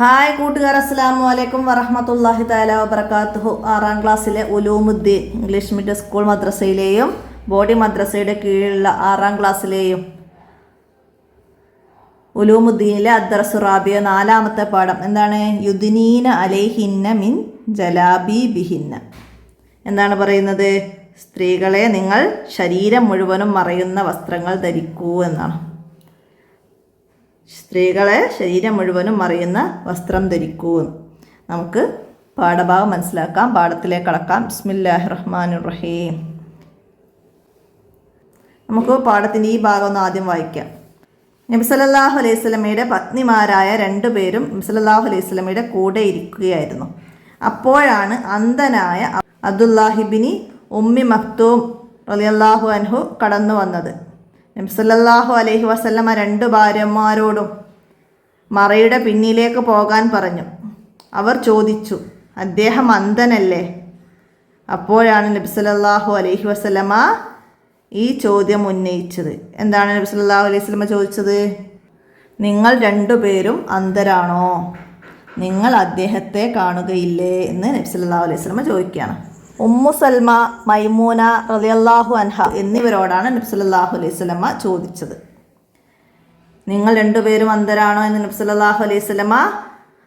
Hi കൂട്ടുകാർ, അസ്സലാമു അലൈക്കും വറഹ്മത്തുള്ളാഹി തആല വബറകാതുഹു. 6ാം ക്ലാസ്സിലെ ഉലൂമുദ്ദീൻ ഇംഗ്ലീഷ് മീഡിയം സ്കൂൾ മദ്രസയിലെയും ബോഡി മദ്രസയുടെ കീഴിലുള്ള 6ാം ക്ലാസ്സിലെയും ഉലൂമുദ്ദീനിലെ അദ്ദർസു റാബിയ 4ാമത്തെ പാഠം എന്താണ്? യുദ്നീന അലൈഹിന്ന മിൻ ജലാബീബിഹിന്ന. എന്താണ് പറയുന്നത്? സ്ത്രീകളെ നിങ്ങൾ ശരീരം മുഴുവനും മറയുന്ന വസ്ത്രങ്ങൾ ധരിക്കൂ എന്നാണ്. സ്ത്രീകളെ ശരീരം മുഴുവനും മറയുന്ന വസ്ത്രം ധരിക്കൂ. നമുക്ക് പാഠഭാഗം മനസ്സിലാക്കാം. പാഠത്തിലേക്ക് കടക്കാം. ബിസ്മില്ലാഹിർ റഹ്മാനിർ റഹീം. നമുക്ക് പാഠത്തിൻ്റെ ഈ ഭാഗം ഒന്ന് ആദ്യം വായിക്കാം. നബി സല്ലല്ലാഹു അലൈഹി വസല്ലമയുടെ പത്നിമാരായ 2 പേരും നബി സല്ലല്ലാഹു അലൈഹി വസല്ലമയുടെ കൂടെ ഇരിക്കുകയായിരുന്നു. അപ്പോഴാണ് അന്ധനായ അബ്ദുല്ലാഹിബ്നി ഉമ്മി മക്തൂം റളിയല്ലാഹു അൻഹു കടന്നു വന്നത്. നബി സല്ലല്ലാഹു അലൈഹി വസല്ലമ 2 ഭാര്യമാരോടും മറയുടെ പിന്നിലേക്ക് പോകാൻ പറഞ്ഞു. അവർ ചോദിച്ചു, അദ്ദേഹം അന്ധനല്ലേ? അപ്പോഴാണ് നബി സല്ലല്ലാഹു അലൈഹി വസല്ലമ ഈ ചോദ്യം ഉന്നയിച്ചത്. എന്താണ് നബി സല്ലല്ലാഹു അലൈഹി വസല്ലമ ചോദിച്ചത്? നിങ്ങൾ 2 പേരും അന്ധരാണോ? നിങ്ങൾ അദ്ദേഹത്തെ കാണുകയില്ലേ എന്ന് നബി സല്ലല്ലാഹു അലൈഹി വസല്ലമ ചോദിക്കുകയാണ്. ഉമ്മു സൽമ, മൈമൂന റളിയല്ലാഹു അൻഹ എന്നിവരോടാണ് നബി സല്ലല്ലാഹു അലൈഹി വസല്ലമ ചോദിച്ചത്. നിങ്ങൾ 2 പേരും അന്ധരാണോ എന്ന് നബി സല്ലല്ലാഹു അലൈഹി വസല്ലമ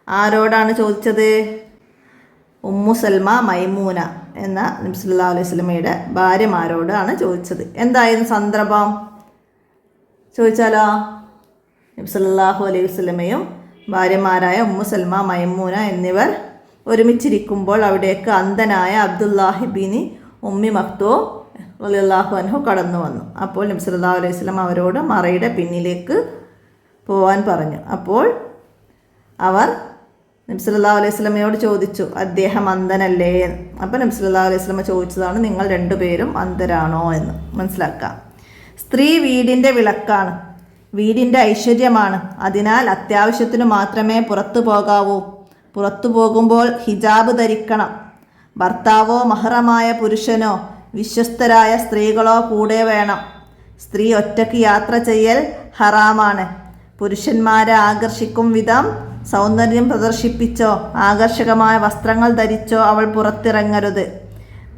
ആരോടാണ് ചോദിച്ചത്? ഉമ്മു സൽമ, മൈമൂന എന്ന നബി സല്ലല്ലാഹു അലൈഹി വസല്ലമയുടെ ഭാര്യമാരോടാണ് ചോദിച്ചത്. എന്തായിരുന്നു സന്ദർഭം ചോദിച്ചാലോ? നബി സല്ലല്ലാഹു അലൈഹി വസല്ലമയും ഭാര്യമാരായ ഉമ്മു സൽമ, മൈമൂന എന്നിവർ ഒരുമിച്ചിരിക്കുമ്പോൾ അവിടേക്ക് അന്ധനായ അബ്ദുല്ലാഹിബ്നി ഉമ്മി മക്തൂം റളിയല്ലാഹു അൻഹു കടന്നു വന്നു. അപ്പോൾ നബി സല്ലല്ലാഹു അലൈഹി വസല്ലം അവരോട് മറയുടെ പിന്നിലേക്ക് പോവാൻ പറഞ്ഞു. അപ്പോൾ അവർ നബി സല്ലല്ലാഹു അലൈഹി വസല്ലമയോട് ചോദിച്ചു, അദ്ദേഹം അന്ധനല്ലേ? അപ്പോൾ നബി സല്ലല്ലാഹു അലൈഹി വസല്ലമ ചോദിച്ചതാണ്, നിങ്ങൾ 2 പേരും അന്ധരാണോ എന്ന്. മനസ്സിലാക്കാം. സ്ത്രീ വീടിൻ്റെ വിളക്കാണ്, വീടിൻ്റെ ഐശ്വര്യമാണ്. അതിനാൽ അത്യാവശ്യത്തിന് മാത്രമേ പുറത്തു പോകാവൂ. പുറത്തു പോകുമ്പോൾ ഹിജാബ് ധരിക്കണം. ഭർത്താവോ മഹ്റമായ പുരുഷനോ വിശ്വസ്തരായ സ്ത്രീകളോ കൂടെ വേണം. സ്ത്രീ ഒറ്റയ്ക്ക് യാത്ര ചെയ്യൽ ഹറാമാണ്. പുരുഷന്മാരെ ആകർഷിക്കും വിധം സൗന്ദര്യം പ്രദർശിപ്പിച്ചോ ആകർഷകമായ വസ്ത്രങ്ങൾ ധരിച്ചോ അവൾ പുറത്തിറങ്ങരുത്.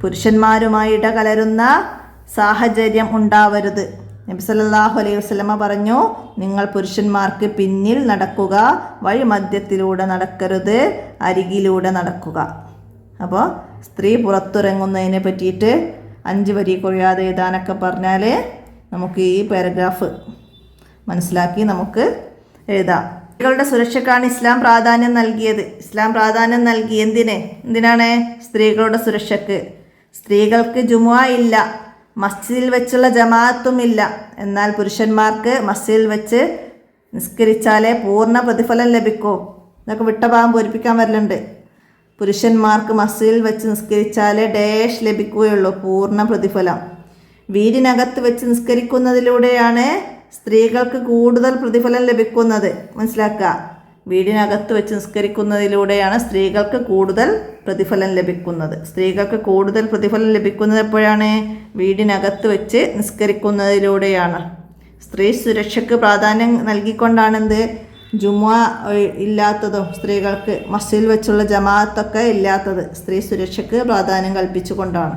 പുരുഷന്മാരുമായി ഇടകലരുന്ന സാഹചര്യം ഉണ്ടാവരുത്. നബി സല്ലല്ലാഹു അലൈഹി വസല്ലമ പറഞ്ഞു, നിങ്ങൾ പുരുഷന്മാർക്ക് പിന്നിൽ നടക്കുക, വഴിമധ്യത്തിലൂടെ നടക്കരുത്, അരികിലൂടെ നടക്കുക. അപ്പോൾ സ്ത്രീ പുറത്തിറങ്ങുന്നതിനെ പറ്റിയിട്ട് 5 വരി കൊഴിയാതെ എഴുതാനൊക്കെ പറഞ്ഞാൽ നമുക്ക് ഈ പാരഗ്രാഫ് മനസ്സിലാക്കി നമുക്ക് എഴുതാം. സ്ത്രീകളുടെ സുരക്ഷയ്ക്കാണ് ഇസ്ലാം പ്രാധാന്യം നൽകിയത്. ഇസ്ലാം പ്രാധാന്യം നൽകി എന്തിനാണ്? സ്ത്രീകളുടെ സുരക്ഷയ്ക്ക്. സ്ത്രീകൾക്ക് ജുമുഅ ഇല്ല, മസ്ജിദിൽ വെച്ചുള്ള ജമാഅത്തും ഇല്ല. എന്നാൽ പുരുഷന്മാർക്ക് മസ്ജിദിൽ വെച്ച് നിസ്കരിച്ചാലേ പൂർണ്ണ പ്രതിഫലം ലഭിക്കൂ. ഇതൊക്കെ വിട്ട ഭാഗം പൂരിപ്പിക്കാൻ വരലുണ്ട്. പുരുഷന്മാർക്ക് മസ്ജിദിൽ വെച്ച് നിസ്കരിച്ചാലേ ഡാഷ് ലഭിക്കുകയുള്ളൂ, പൂർണ്ണ പ്രതിഫലം. വീടിനകത്ത് വെച്ച് നിസ്കരിക്കുന്നതിലൂടെയാണ് സ്ത്രീകൾക്ക് കൂടുതൽ പ്രതിഫലം ലഭിക്കുന്നത്. മനസ്സിലാക്കുക. വീടിനകത്ത് വെച്ച് നിസ്കരിക്കുന്നതിലൂടെയാണ് സ്ത്രീകൾക്ക് കൂടുതൽ പ്രതിഫലം ലഭിക്കുന്നത്. സ്ത്രീകൾക്ക് കൂടുതൽ പ്രതിഫലം ലഭിക്കുന്നത് എപ്പോഴാണ്? വീടിനകത്ത് വെച്ച് നിസ്കരിക്കുന്നതിലൂടെയാണ്. സ്ത്രീ സുരക്ഷയ്ക്ക് പ്രാധാന്യം നൽകിക്കൊണ്ടാണ് ജുമുഅ ഇല്ലാത്തതും സ്ത്രീകൾക്ക് മസ്ജിദിൽ വെച്ചുള്ള ജമാഅത്തൊക്കെ ഇല്ലാത്തത് സ്ത്രീ സുരക്ഷയ്ക്ക് പ്രാധാന്യം കൽപ്പിച്ചുകൊണ്ടാണ്.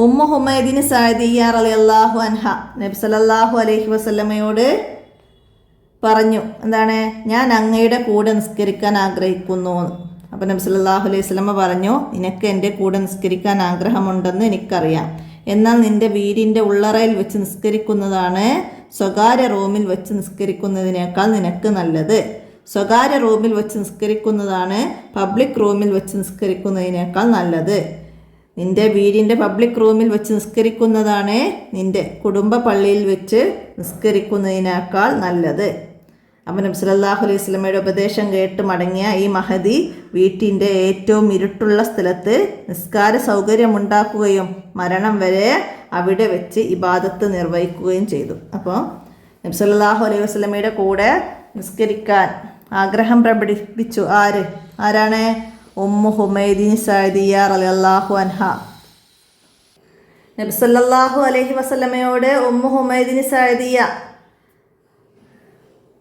ഉമ്മു ഹുമൈദിൻ സഅദിയ്യ റളിയല്ലാഹു അൻഹ നബി സല്ലല്ലാഹു അലൈഹി വസല്ലമയോട് പറഞ്ഞു, എന്താണ്? ഞാൻ അങ്ങയുടെ കൂടെ നിസ്കരിക്കാൻ ആഗ്രഹിക്കുന്നു. അപ്പോൾ നബി സല്ലല്ലാഹു അലൈഹി വസല്ലമ പറഞ്ഞു, നിനക്ക് എൻ്റെ കൂടെ നിസ്കരിക്കാൻ ആഗ്രഹമുണ്ടെന്ന് എനിക്കറിയാം. എന്നാൽ നിൻ്റെ വീടിൻ്റെ ഉള്ളറയിൽ വെച്ച് നിസ്കരിക്കുന്നതാണ് സ്വകാര്യ റൂമിൽ വെച്ച് നിസ്കരിക്കുന്നതിനേക്കാൾ നിനക്ക് നല്ലത്. സ്വകാര്യ റൂമിൽ വെച്ച് നിസ്കരിക്കുന്നതാണ് പബ്ലിക് റൂമിൽ വെച്ച് നിസ്കരിക്കുന്നതിനേക്കാൾ നല്ലത്. നിൻ്റെ വീടിൻ്റെ പബ്ലിക് റൂമിൽ വെച്ച് നിസ്കരിക്കുന്നതാണ് നിൻ്റെ കുടുംബ പള്ളിയിൽ വെച്ച് നിസ്കരിക്കുന്നതിനേക്കാൾ നല്ലത്. അപ്പോൾ നബി സല്ലല്ലാഹു അലൈഹി വസല്ലമയുടെ ഉപദേശം കേട്ട് മടങ്ങിയ ഈ മഹദി വീട്ടിൻ്റെ ഏറ്റവും ഇരുട്ടുള്ള സ്ഥലത്ത് നിസ്കാര സൗകര്യമുണ്ടാക്കുകയും മരണം വരെ അവിടെ വെച്ച് ഇബാദത്ത് നിർവഹിക്കുകയും ചെയ്തു. അപ്പോൾ നബി സല്ലല്ലാഹു അലൈഹി വസല്ലമയുടെ കൂടെ നിസ്കരിക്കാൻ ആഗ്രഹം പ്രകടിപ്പിച്ചു. ആരാണ്? ഉമ്മു ഹുമൈദിൻ സഅദിയ്യ റളിയല്ലാഹു അൻഹ. നബി സല്ലല്ലാഹു അലൈഹി വസല്ലമയോട് ഉമ്മു ഹുമൈദിൻ സഅദിയ്യ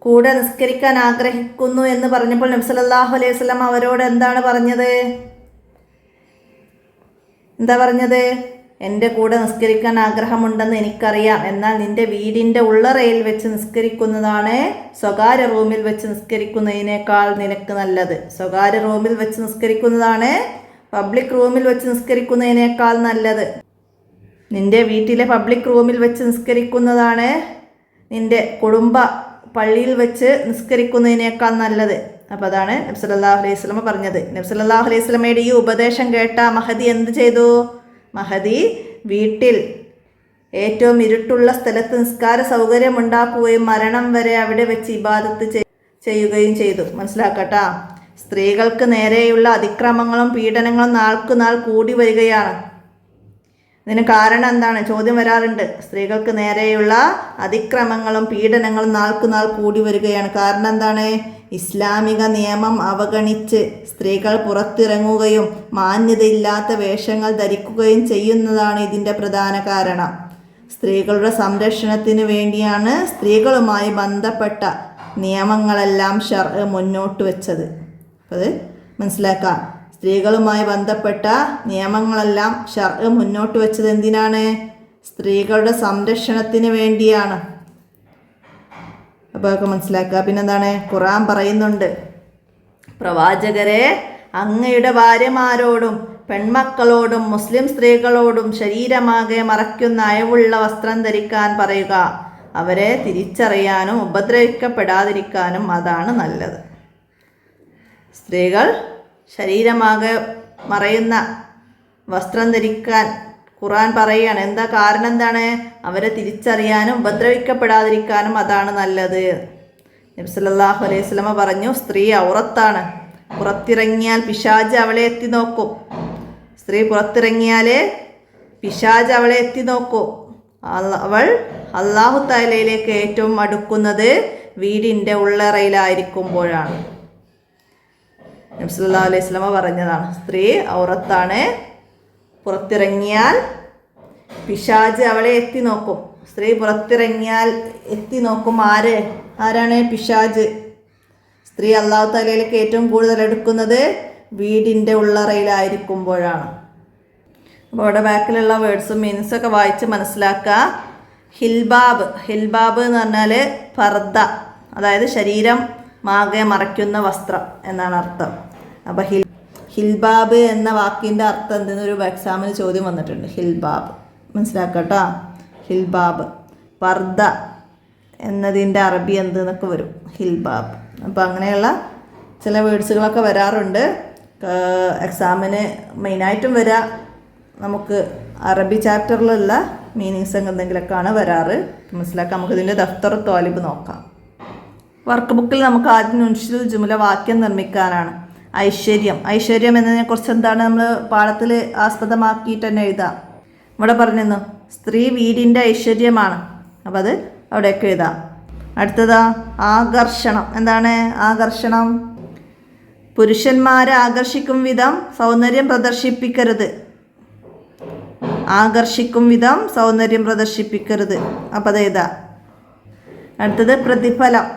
കൂടെ നിസ്കരിക്കാൻ ആഗ്രഹിക്കുന്നു എന്ന് പറഞ്ഞപ്പോൾ നബി സല്ലല്ലാഹു അലൈഹി വസല്ലം അവരോട് എന്താണ് പറഞ്ഞത്? എന്താ പറഞ്ഞത്? എൻ്റെ കൂടെ നിസ്കരിക്കാൻ ആഗ്രഹമുണ്ടെന്ന് എനിക്കറിയാം, എന്നാൽ നിന്റെ വീടിൻ്റെ ഉള്ളറയിൽ വെച്ച് നിസ്കരിക്കുന്നതാണ് സ്വകാര്യ റൂമിൽ വെച്ച് നിസ്കരിക്കുന്നതിനേക്കാൾ നിനക്ക് നല്ലത്. സ്വകാര്യ റൂമിൽ വെച്ച് നിസ്കരിക്കുന്നതാണ് പബ്ലിക് റൂമിൽ വെച്ച് നിസ്കരിക്കുന്നതിനേക്കാൾ നല്ലത്. നിന്റെ വീട്ടിലെ പബ്ലിക് റൂമിൽ വെച്ച് നിസ്കരിക്കുന്നതാണ് നിന്റെ കുടുംബ പള്ളിയിൽ വെച്ച് നിസ്കരിക്കുന്നതിനേക്കാൾ നല്ലത്. അപ്പോൾ അതാണ് നബി സല്ലല്ലാഹു അലൈഹി വസല്ലം പറഞ്ഞത്. നബി സല്ലല്ലാഹു അലൈഹി വസല്ലമയുടെ ഈ ഉപദേശം കേട്ട മഹദി എന്ത് ചെയ്തു? മഹദി വീട്ടിൽ ഏറ്റവും ഇരുട്ടുള്ള സ്ഥലത്ത് നിസ്കാര സൗകര്യം ഉണ്ടാക്കുകയും മരണം വരെ അവിടെ വെച്ച് ഇബാദത്ത് ചെയ്യുകയും ചെയ്തു. മനസ്സിലാക്കട്ടാ. സ്ത്രീകൾക്ക് നേരെയുള്ള അതിക്രമങ്ങളും പീഡനങ്ങളും നാൾക്കുനാൾ കൂടി വരികയാണ്. ഇതിന് കാരണം എന്താണ്? ചോദ്യം വരാറുണ്ട്. സ്ത്രീകൾക്ക് നേരെയുള്ള അതിക്രമങ്ങളും പീഡനങ്ങളും നാൾക്കുനാൾ കൂടി വരികയാണ്. കാരണം എന്താണ്? ഇസ്ലാമിക നിയമം അവഗണിച്ച് സ്ത്രീകൾ പുറത്തിറങ്ങുകയും മാന്യതയില്ലാത്ത വേഷങ്ങൾ ധരിക്കുകയും ചെയ്യുന്നതാണ് ഇതിൻ്റെ പ്രധാന കാരണം. സ്ത്രീകളുടെ സംരക്ഷണത്തിന് വേണ്ടിയാണ് സ്ത്രീകളുമായി ബന്ധപ്പെട്ട നിയമങ്ങളെല്ലാം ശർഅ് മുന്നോട്ട് വെച്ചത്. അത് മനസ്സിലാക്കാം. സ്ത്രീകളുമായി ബന്ധപ്പെട്ട നിയമങ്ങളെല്ലാം ശർഅ് മുന്നോട്ട് വെച്ചത് എന്തിനാണ്? സ്ത്രീകളുടെ സംരക്ഷണത്തിന് വേണ്ടിയാണ്. അപ്പോൾ അതൊക്കെ മനസ്സിലാക്കുക. പിന്നെന്താണ്? ഖുർആൻ പറയുന്നുണ്ട്, പ്രവാചകരെ, അങ്ങയുടെ ഭാര്യമാരോടും പെൺമക്കളോടും മുസ്ലിം സ്ത്രീകളോടും ശരീരമാകെ മറയ്ക്കുന്ന അയവുള്ള വസ്ത്രം ധരിക്കാൻ പറയുക. അവരെ തിരിച്ചറിയാനും ഉപദ്രവിക്കപ്പെടാതിരിക്കാനും അതാണ് നല്ലത്. സ്ത്രീകൾ ശരീരമാകെ മറയുന്ന വസ്ത്രം ധരിക്കാൻ ഖുർആൻ പറയുകയാണ്. എന്താ കാരണം? എന്താണ്? അവരെ തിരിച്ചറിയാനും ഉപദ്രവിക്കപ്പെടാതിരിക്കാനും അതാണ് നല്ലത്. നബി സല്ലല്ലാഹു അലൈഹി വസല്ലം പറഞ്ഞു, സ്ത്രീ ഔറത്താണ്. പുറത്തിറങ്ങിയാൽ പിശാച് അവളെ എത്തി നോക്കും. സ്ത്രീ പുറത്തിറങ്ങിയാൽ പിശാച് അവളെ എത്തി നോക്കും. അവൾ അല്ലാഹു തആലയിലേക്ക് ഏറ്റവും അടുക്കുന്നത് വീടിൻ്റെ ഉള്ളറയിലായിരിക്കുമ്പോഴാണ്. നബി സല്ലല്ലാഹു അലൈഹി വസല്ലം പറഞ്ഞതാണ്, സ്ത്രീ ഔറത്താണ്. പുറത്തിറങ്ങിയാൽ പിശാച് അവളെ എത്തി നോക്കും. സ്ത്രീ പുറത്തിറങ്ങിയാൽ എത്തി നോക്കും. ആരാണ്? പിശാച്. സ്ത്രീ അല്ലാഹു തആലയിലേക്ക് ഏറ്റവും കൂടുതൽ എടുക്കുന്നത് വീടിൻ്റെ ഉള്ളറയിലായിരിക്കുമ്പോഴാണ്. അപ്പോൾ അവിടെ ബാക്കിലുള്ള വേർഡ്സും മീനിങ്സൊക്കെ വായിച്ച് മനസ്സിലാക്കുക. ഹിൽബാബ് എന്ന് പറഞ്ഞാൽ പർദ്ദ, അതായത് ശരീരം മാകെ മറയ്ക്കുന്ന വസ്ത്രം എന്നാണ് അർത്ഥം. അപ്പോൾ ഹിൽബാബ് എന്ന വാക്കിൻ്റെ അർത്ഥം എന്തെന്നൊരു എക്സാമിന് ചോദ്യം വന്നിട്ടുണ്ട്. ഹിൽബാബ് മനസ്സിലാക്കട്ടോ. ഹിൽബാബ് പർദ്ദ എന്നതിൻ്റെ അറബി എന്തെന്നൊക്കെ വരും. ഹിൽബാബ്. അപ്പോൾ അങ്ങനെയുള്ള ചില വേർഡ്സുകളൊക്കെ വരാറുണ്ട് എക്സാമിന്. മെയിനായിട്ടും വരിക നമുക്ക് അറബി ചാപ്റ്ററിലുള്ള മീനിങ്സ് എന്തെങ്കിലുമൊക്കെയാണ് വരാറ്. മനസ്സിലാക്കാം. നമുക്കിതിൻ്റെ ദഫ്തർ ത്വാലിബ് നോക്കാം. വർക്ക് ബുക്കിൽ നമുക്ക് ആദ്യം നുൻഷിൽ ജുംല വാക്യം നിർമ്മിക്കാനാണ്. ഐശ്വര്യം എന്നതിനെക്കുറിച്ച് എന്താണ് നമ്മൾ പാഠത്തിൽ ആസ്പദമാക്കിയിട്ട് തന്നെ എഴുതാം. ഇവിടെ പറഞ്ഞിരുന്നു സ്ത്രീ വീടിൻ്റെ ഐശ്വര്യമാണ്. അപ്പോൾ അത് അവിടെയൊക്കെ എഴുതാം. അടുത്തതാ ആകർഷണം. എന്താണ് ആകർഷണം? പുരുഷന്മാരെ ആകർഷിക്കും വിധം സൗന്ദര്യം പ്രദർശിപ്പിക്കരുത്. ആകർഷിക്കും വിധം സൗന്ദര്യം പ്രദർശിപ്പിക്കരുത്. അപ്പോൾ അത് എഴുതാം. അടുത്തത്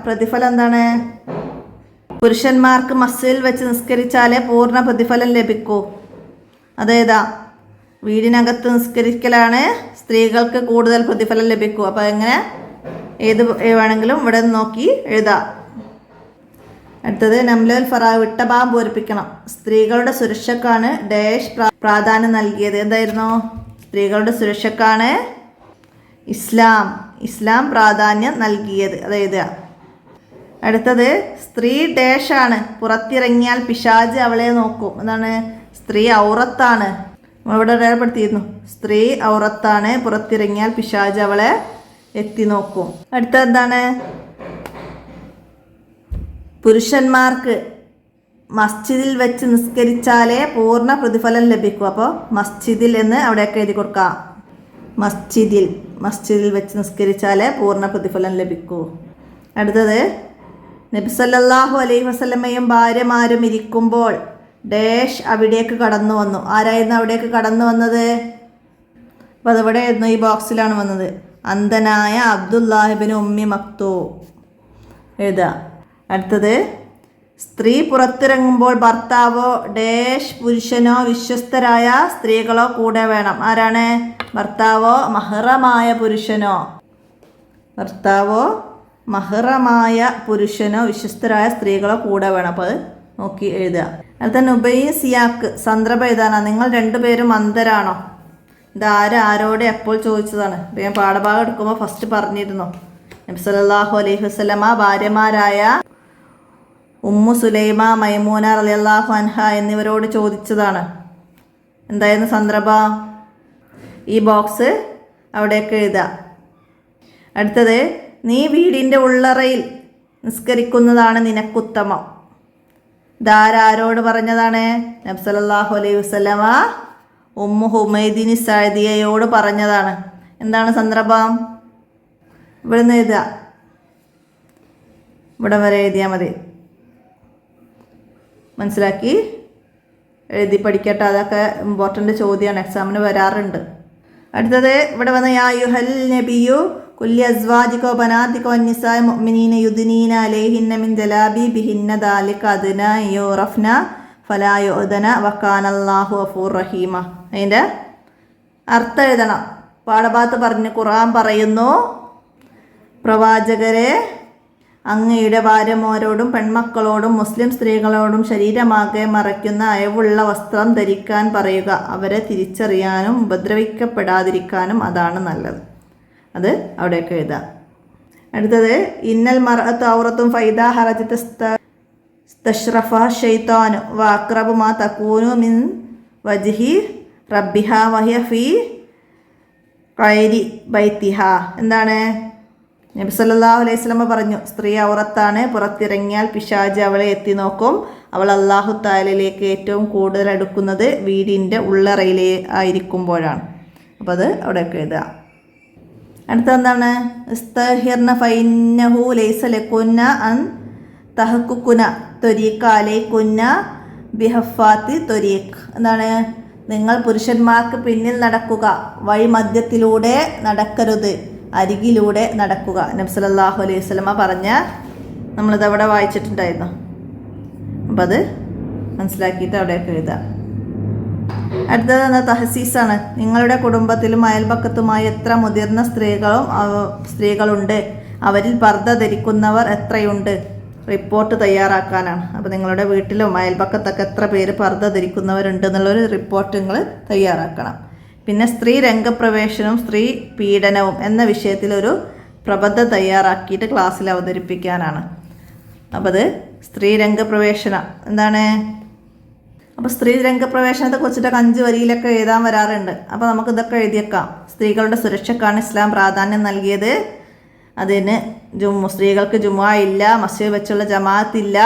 പ്രതിഫലം എന്താണ്? പുരുഷന്മാർക്ക് മസ്ജിദിൽ വെച്ച് നിസ്കരിച്ചാലേ പൂർണ്ണ പ്രതിഫലം ലഭിക്കൂ. അതേതാ? വീടിനകത്ത് നിസ്കരിക്കലാണ് സ്ത്രീകൾക്ക് കൂടുതൽ പ്രതിഫലം ലഭിക്കൂ. അപ്പോൾ എങ്ങനെ ഏത് വേണമെങ്കിലും ഇവിടെ നോക്കി എഴുതാം. അടുത്തത് നംലൽ ഫറാ, വിട്ടഭാഗം പൂരിപ്പിക്കണം. സ്ത്രീകളുടെ സുരക്ഷക്കാണ് ഡാഷ് പ്രാധാന്യം നൽകിയത്. എന്തായിരുന്നു? സ്ത്രീകളുടെ സുരക്ഷക്കാണ് ഇസ്ലാം പ്രാധാന്യം നൽകിയത്. അതായത് അടുത്തത് സ്ത്രീ ഡാഷാണ്. പുറത്തിറങ്ങിയാൽ പിശാച് അവളെ നോക്കും. എന്താണ്? സ്ത്രീ ഔറത്താണ്. നമ്മളിവിടെ രേഖപ്പെടുത്തിയിരുന്നു, സ്ത്രീ ഔറത്താണ്. പുറത്തിറങ്ങിയാൽ പിശാച് അവളെ എത്തി നോക്കും. അടുത്തത് എന്താണ്? പുരുഷന്മാർക്ക് മസ്ജിദിൽ വെച്ച് നിസ്കരിച്ചാലേ പൂർണ്ണ പ്രതിഫലം ലഭിക്കൂ. അപ്പോൾ മസ്ജിദിൽ എന്ന് അവിടെയൊക്കെ എഴുതി കൊടുക്കാം. മസ്ജിദിൽ വെച്ച് നിസ്കരിച്ചാലേ പൂർണ്ണ പ്രതിഫലം ലഭിക്കൂ. അടുത്തത് നബി സല്ലല്ലാഹു അലൈഹി വസല്ലമയും ഭാര്യമാരും ഇരിക്കുമ്പോൾ ഡാഷ് അവിടേക്ക് കടന്നു വന്നു. ആരായിരുന്നു അവിടേക്ക് കടന്നു വന്നത്? അപ്പോൾ അതവിടെ ആയിരുന്നു, ഈ ബോക്സിലാണ് വന്നത്. അന്ധനായ അബ്ദുല്ലാഹിബ്നു ഉമ്മി മക്തൂം. എഴുതുക. അടുത്തത് സ്ത്രീ പുറത്തിറങ്ങുമ്പോൾ ഭർത്താവോ ഡേഷ് പുരുഷനോ വിശ്വസ്തരായ സ്ത്രീകളോ കൂടെ വേണം. ആരാണ്? ഭർത്താവോ മഹ്റമായ പുരുഷനോ വിശ്വസ്തരായ സ്ത്രീകളോ കൂടെ വേണം. അപ്പോൾ അത് നോക്കി എഴുതുക. അടുത്ത നുബൈ സിയാക്ക് സന്ദർഭം എഴുതാനാണ്. നിങ്ങൾ രണ്ടുപേരും അന്ധരാണോ? ഇത് ആരോട് എപ്പോൾ ചോദിച്ചതാണ്. ഞാൻ പാഠഭാഗം എടുക്കുമ്പോൾ ഫസ്റ്റ് പറഞ്ഞിരുന്നു. നബി സല്ലല്ലാഹു അലൈഹി വസല്ലമ ഭാര്യമാരായ ഉമ്മു സുലൈമ, മൈമൂന റളിയല്ലാഹു അൻഹ എന്നിവരോട് ചോദിച്ചതാണ്. എന്തായിരുന്നു സന്ദർഭം? ഈ ബോക്സ് അവിടേക്ക് എഴുതുക. അടുത്തത് നീ വീടിൻ്റെ ഉള്ളറയിൽ നിസ്കരിക്കുന്നതാണ് നിനക്കുത്തമം. ഇതാരോട് പറഞ്ഞതാണ്? നബി സല്ലല്ലാഹു അലൈഹി വസല്ലമ ഉമ്മു ഹുമൈദിനി സഅദിയയോട് പറഞ്ഞതാണ്. എന്താണ് സന്ദർഭം? ഇവിടെ നിന്ന് എഴുതുക. ഇവിടെ വരെ എഴുതിയാൽ മതി. മനസ്സിലാക്കി എഴുതി പഠിക്കട്ടെ. അതൊക്കെ ഇമ്പോർട്ടൻ്റ് ചോദ്യമാണ്, എക്സാമിന് വരാറുണ്ട്. അടുത്തത് ഇവിടെ വന്ന യാ യുഹൽ നബിയു കുല്ലി അസ്വാജിക ബനാതിക വന്നിസായ മുഅ്മിനീന യുദ്നീന അലൈഹിന്ന മിൻ ജലാബിബിഹിന്ന ദാലിക അദ്ന യുറഫ്ന ഫലാ യുഅദന വകാനല്ലാഹു ഗഫൂർ റഹീമ. അതിൻ്റെ അർത്ഥം എഴുതണം. പാഠഭാഗത്ത് പറഞ്ഞ് ഖുർആൻ പറയുന്നു, പ്രവാചകരെ അങ്ങയുടെ ഭാര്യമാരോടും പെൺമക്കളോടും മുസ്ലിം സ്ത്രീകളോടും ശരീരമാകെ മറയ്ക്കുന്ന അയവുള്ള വസ്ത്രം ധരിക്കാൻ പറയുക. അവരെ തിരിച്ചറിയാനും ഉപദ്രവിക്കപ്പെടാതിരിക്കാനും അതാണ് നല്ലത്. അത് അവിടെയൊക്കെ എഴുതാം. അടുത്തത് ഇന്നൽ മർഅത്തു ഔറത്തും ഫൈദാ ഹറജത സ്തശ്റഫ ശൈത്താനു വഅഖ്റബു മാ തകൂനു മിൻ വജ്ഹി റബ്ബിഹാ വഹിയ ഫീ ഖൈരി ബൈതിഹാ. എന്താണ്? നബി സല്ലല്ലാഹു അലൈഹി വസല്ലമ പറഞ്ഞു, സ്ത്രീ ഔറത്താണ്. പുറത്തിറങ്ങിയാൽ പിശാച് അവളെ എത്തി നോക്കും. അവൾ അല്ലാഹു തആലയിലേക്ക് ഏറ്റവും കൂടുതൽ അടുക്കുന്നത് വീടിൻ്റെ ഉള്ളറയിലേ ആയിരിക്കുമ്പോഴാണ്. അപ്പോൾ അത് അവിടെയൊക്കെ എഴുതുക. അടുത്തെന്താണ്? ഇസ്തഹിർന ഫൈന്നഹു ലൈസ ലകുന്ന അൻ തഹക്കുന ത്വരീഖ അലൈകുന്ന ബിഹഫാത്തി ത്വരീഖ്. എന്താണ്? നിങ്ങൾ പുരുഷന്മാർക്ക് പിന്നിൽ നടക്കുക, വഴിമധ്യത്തിലൂടെ നടക്കരുത്, അരികിലൂടെ നടക്കുക. നബി സല്ലല്ലാഹു അലൈഹി വസല്ലമ പറഞ്ഞ നമ്മളിതവിടെ വായിച്ചിട്ടുണ്ടായിരുന്നു. അപ്പം അത് മനസ്സിലാക്കിയിട്ട് അവിടെയൊക്കെ എഴുതാം. അടുത്തത് തഹസീസാണ്. നിങ്ങളുടെ കുടുംബത്തിലും അയൽപക്കത്തുമായി എത്ര മുതിർന്ന സ്ത്രീകളുണ്ട്, അവരിൽ പർദ്ദ ധരിക്കുന്നവർ എത്രയുണ്ട്? റിപ്പോർട്ട് തയ്യാറാക്കാനാണ്. അപ്പോൾ നിങ്ങളുടെ വീട്ടിലും അയൽപക്കത്തൊക്കെ എത്ര പേര് പർദ്ദ ധരിക്കുന്നവരുണ്ട് എന്നുള്ളൊരു റിപ്പോർട്ട് നിങ്ങൾ തയ്യാറാക്കണം. പിന്നെ സ്ത്രീ രംഗപ്രവേശനവും സ്ത്രീ പീഡനവും എന്ന വിഷയത്തിലൊരു പ്രബന്ധം തയ്യാറാക്കിയിട്ട് ക്ലാസ്സിൽ അവതരിപ്പിക്കാനാണ്. അപ്പോൾ അത് സ്ത്രീ രംഗപ്രവേശനം എന്താണ്? അപ്പോൾ സ്ത്രീ രംഗപ്രവേശനത്തെ കുറിച്ചിട്ടൊക്കെ 5 വരിയിലൊക്കെ എഴുതാൻ വരാറുണ്ട്. അപ്പോൾ നമുക്കിതൊക്കെ എഴുതിയേക്കാം. സ്ത്രീകളുടെ സുരക്ഷക്കാണ് ഇസ്ലാം പ്രാധാന്യം നൽകിയത്. അതിന് സ്ത്രീകൾക്ക് ജുമുഅ ഇല്ല, മസ്ജിദ് വെച്ചുള്ള ജമാഅത്ത് ഇല്ല.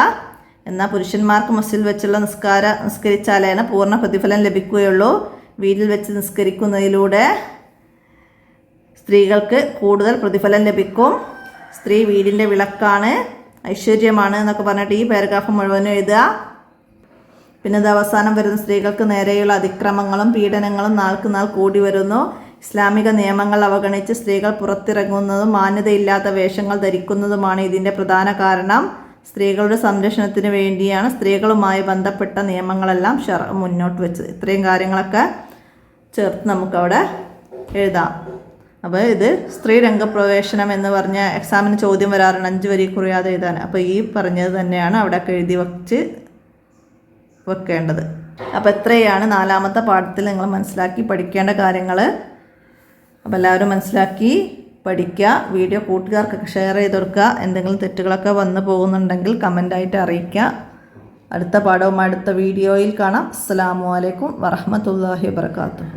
എന്നാൽ പുരുഷന്മാർക്ക് മസ്ജിദ് വെച്ചുള്ള നിസ്കരിച്ചാലാണ് പൂർണ്ണ പ്രതിഫലം ലഭിക്കുകയുള്ളൂ. വീട്ടിൽ വെച്ച് നിസ്കരിക്കുന്നതിലൂടെ സ്ത്രീകൾക്ക് കൂടുതൽ പ്രതിഫലം ലഭിക്കും. സ്ത്രീ വീടിൻ്റെ വിളക്കാണ്, ഐശ്വര്യമാണ് എന്നൊക്കെ പറഞ്ഞിട്ട് ഈ പാരഗ്രാഫ് മുഴുവനും എഴുതുക. പിന്നെ ഇത് അവസാനം വരുന്ന സ്ത്രീകൾക്ക് നേരെയുള്ള അതിക്രമങ്ങളും പീഡനങ്ങളും നാൾക്ക് നാൾ കൂടി വരുന്നു. ഇസ്ലാമിക നിയമങ്ങൾ അവഗണിച്ച് സ്ത്രീകൾ പുറത്തിറങ്ങുന്നതും മാന്യതയില്ലാത്ത വേഷങ്ങൾ ധരിക്കുന്നതുമാണ് ഇതിൻ്റെ പ്രധാന കാരണം. സ്ത്രീകളുടെ സംരക്ഷണത്തിന് വേണ്ടിയാണ് സ്ത്രീകളുമായി ബന്ധപ്പെട്ട നിയമങ്ങളെല്ലാം മുന്നോട്ട് വെച്ചത്. ഇത്രയും കാര്യങ്ങളൊക്കെ ചേർത്ത് നമുക്കവിടെ എഴുതാം. അപ്പോൾ ഇത് സ്ത്രീ രംഗപ്രവേശനം എന്ന് പറഞ്ഞ എക്സാമിന് ചോദ്യം വരാറുണ്ട്, 5 വരി കുറിയാതെ എഴുതാൻ. അപ്പോൾ ഈ പറഞ്ഞത് തന്നെയാണ് അവിടെയൊക്കെ എഴുതി വെക്കേണ്ടത്. അപ്പോൾ ഇത്രയാണ് 4ാമത്തെ പാഠത്തിൽ നിങ്ങൾ മനസ്സിലാക്കി പഠിക്കേണ്ട കാര്യങ്ങൾ. അപ്പോൾ എല്ലാവരും മനസ്സിലാക്കി പഠിക്കുക. വീഡിയോ കൂട്ടുകാർക്കൊക്കെ ഷെയർ ചെയ്ത് കൊടുക്കുക. എന്തെങ്കിലും തെറ്റുകളൊക്കെ വന്നു പോകുന്നുണ്ടെങ്കിൽ കമൻ്റായിട്ട് അറിയിക്കുക. അടുത്ത പാഠവും അടുത്ത വീഡിയോയിൽ കാണാം. അസ്സലാമു അലൈക്കും വറഹ്മത്തുള്ളാഹി വബറകാതുഹു.